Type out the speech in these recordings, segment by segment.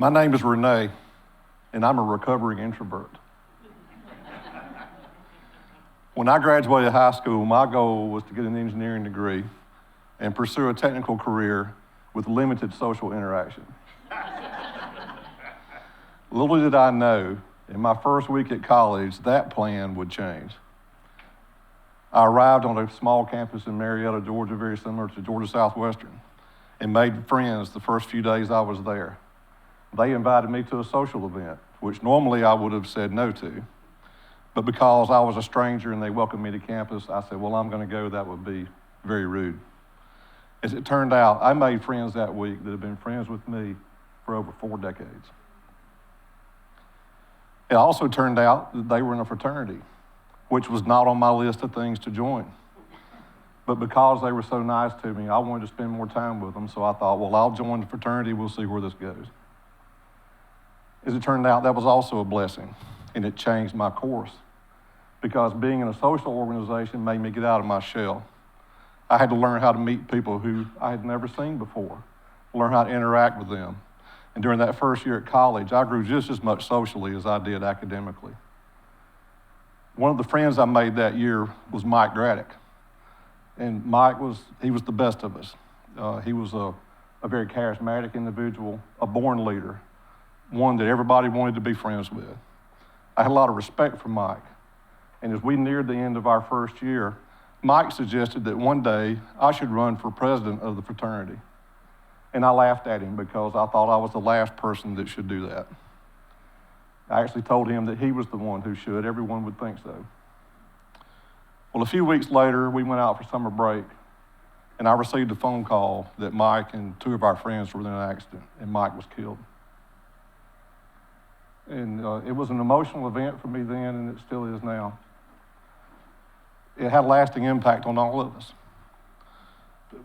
My name is Rene, and I'm a recovering introvert. When I graduated high school, my goal was to get an engineering degree and pursue a technical career with limited social interaction. Little did I know, in my first week at college, that plan would change. I arrived on a small campus in Marietta, Georgia, very similar to Georgia Southwestern, and made friends the first few days I was there. They invited me to a social event, which normally I would have said no to. But because I was a stranger and they welcomed me to campus, I said, well, I'm going to go. That would be very rude. As it turned out, I made friends that week that have been friends with me for over 4 decades. It also turned out that they were in a fraternity, which was not on my list of things to join. But because they were so nice to me, I wanted to spend more time with them, so I thought, well, I'll join the fraternity. We'll see where this goes. As it turned out, that was also a blessing, and it changed my course, because being in a social organization made me get out of my shell. I had to learn how to meet people who I had never seen before, learn how to interact with them. And during that first year at college, I grew just as much socially as I did academically. One of the friends I made that year was Mike Graddick. And Mike was the best of us. He was a very charismatic individual, a born leader, one that everybody wanted to be friends with. I had a lot of respect for Mike. And as we neared the end of our first year, Mike suggested that one day I should run for president of the fraternity. And I laughed at him because I thought I was the last person that should do that. I actually told him that he was the one who should. Everyone would think so. Well, a few weeks later, we went out for summer break, and I received a phone call that Mike and 2 of our friends were in an accident, and Mike was killed. And it was an emotional event for me then, and it still is now. It had a lasting impact on all of us.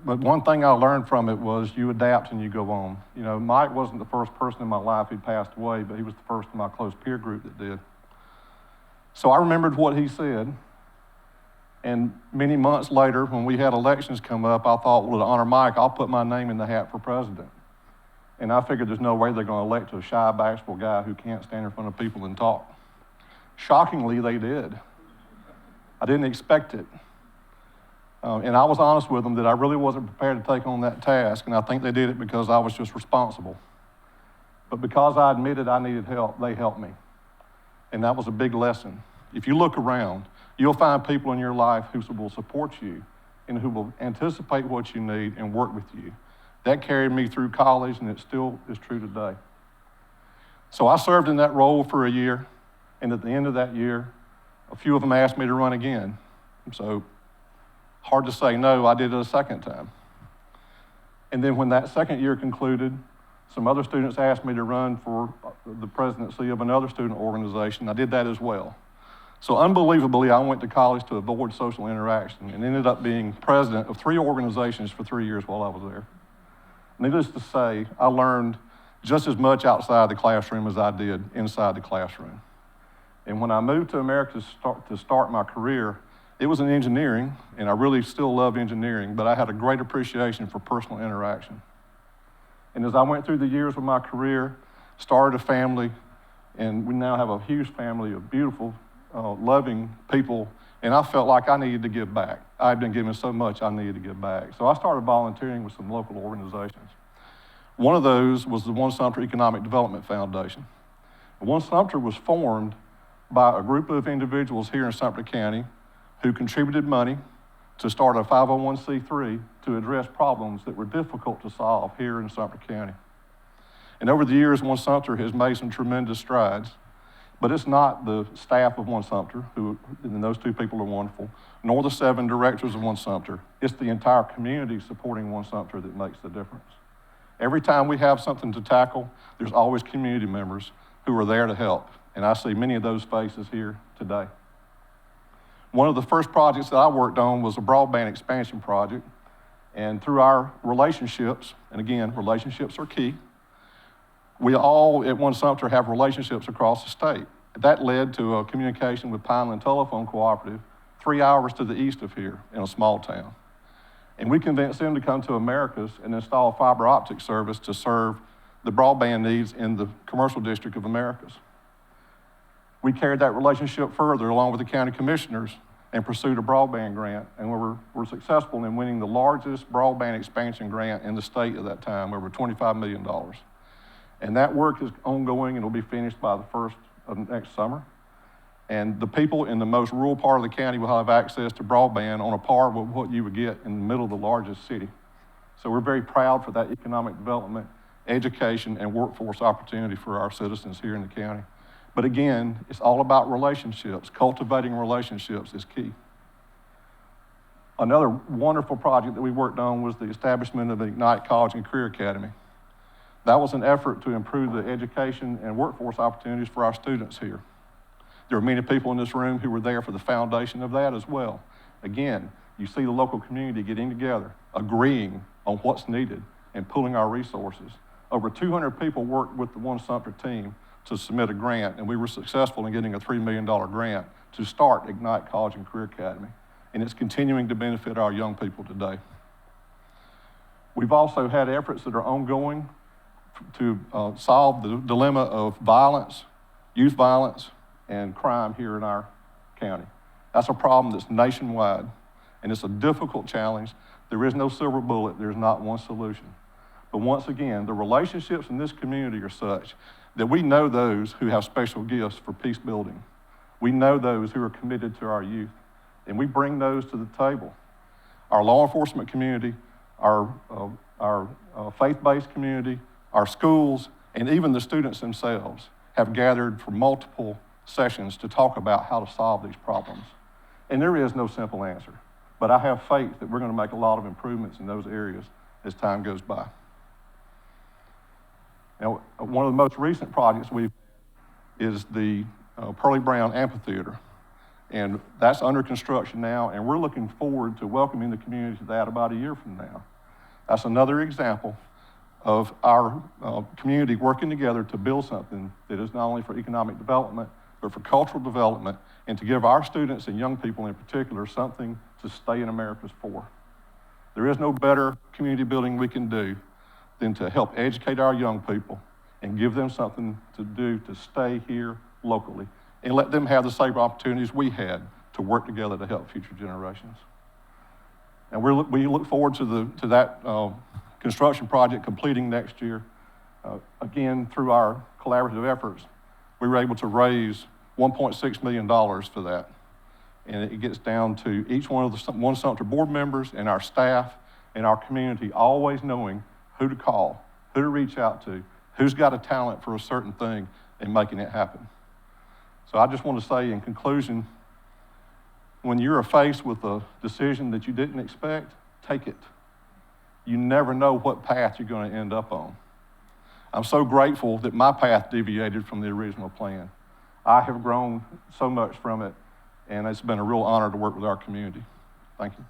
But one thing I learned from it was you adapt and you go on. You know, Mike wasn't the first person in my life who passed away, but he was the first in my close peer group that did. So I remembered what he said. And many months later, when we had elections come up, I thought, well, to honor Mike, I'll put my name in the hat for president. And I figured there's no way they're going to elect a shy, bashful guy who can't stand in front of people and talk. Shockingly, they did. I didn't expect it. And I was honest with them that I really wasn't prepared to take on that task, and I think they did it because I was just responsible. But because I admitted I needed help, they helped me. And that was a big lesson. If you look around, you'll find people in your life who will support you and who will anticipate what you need and work with you. That carried me through college, and it still is true today. So I served in that role for a year, and at the end of that year, a few of them asked me to run again. So hard to say no, I did it a second time. And then when that second year concluded, some other students asked me to run for the presidency of another student organization. I did that as well. So unbelievably, I went to college to avoid social interaction and ended up being president of 3 organizations for 3 years while I was there. Needless to say, I learned just as much outside the classroom as I did inside the classroom. And when I moved to America to start my career, it was in engineering, and I really still love engineering, but I had a great appreciation for personal interaction. And as I went through the years of my career, started a family, and we now have a huge family of beautiful, loving people, and I felt like I needed to give back. I'd been given so much, I needed to give back. So I started volunteering with some local organizations. One of those was the One Sumter Economic Development Foundation. One Sumter was formed by a group of individuals here in Sumter County who contributed money to start a 501c3 to address problems that were difficult to solve here in Sumter County. And over the years, One Sumter has made some tremendous strides. But it's not the staff of One Sumter, and those 2 people are wonderful, nor the 7 directors of One Sumter. It's the entire community supporting One Sumter that makes the difference. Every time we have something to tackle, there's always community members who are there to help. And I see many of those faces here today. One of the first projects that I worked on was a broadband expansion project. And through our relationships, and again, relationships are key, we all at One Sumter have relationships across the state. That led to a communication with Pineland Telephone Cooperative 3 hours to the east of here in a small town. And we convinced them to come to Americas and install fiber optic service to serve the broadband needs in the commercial district of Americas. We carried that relationship further along with the county commissioners and pursued a broadband grant, and we were successful in winning the largest broadband expansion grant in the state at that time, over $25 million. And that work is ongoing and will be finished by the first of next summer. And the people in the most rural part of the county will have access to broadband on a par with what you would get in the middle of the largest city. So we're very proud for that economic development, education, and workforce opportunity for our citizens here in the county. But again, it's all about relationships. Cultivating relationships is key. Another wonderful project that we worked on was the establishment of the Ignite College and Career Academy. That was an effort to improve the education and workforce opportunities for our students here. There are many people in this room who were there for the foundation of that as well. Again, you see the local community getting together, agreeing on what's needed, and pooling our resources. Over 200 people worked with the One Sumter team to submit a grant, and we were successful in getting a $3 million grant to start Ignite College and Career Academy, and it's continuing to benefit our young people today. We've also had efforts that are ongoing to solve the dilemma of violence, youth violence, and crime here in our county. That's a problem that's nationwide, and it's a difficult challenge. There is no silver bullet, there's not one solution. But once again, the relationships in this community are such that we know those who have special gifts for peace building. We know those who are committed to our youth, and we bring those to the table. Our law enforcement community, our faith-based community, our schools, and even the students themselves have gathered for multiple sessions to talk about how to solve these problems. And there is no simple answer, but I have faith that we're going to make a lot of improvements in those areas as time goes by. Now, one of the most recent projects we've had is the Pearlie Brown Amphitheater, and that's under construction now, and we're looking forward to welcoming the community to that about a year from now. That's another example of our community working together to build something that is not only for economic development, but for cultural development, and to give our students and young people in particular something to stay in America's for. There is no better community building we can do than to help educate our young people and give them something to do to stay here locally and let them have the same opportunities we had to work together to help future generations. And we look forward to that construction project completing next year. Again, through our collaborative efforts, we were able to raise $1.6 million for that. And it gets down to each one of the One Sumter board members and our staff and our community always knowing who to call, who to reach out to, who's got a talent for a certain thing, and making it happen. So I just want to say in conclusion, when you're faced with a decision that you didn't expect, take it. You never know what path you're going to end up on. I'm so grateful that my path deviated from the original plan. I have grown so much from it, and it's been a real honor to work with our community. Thank you.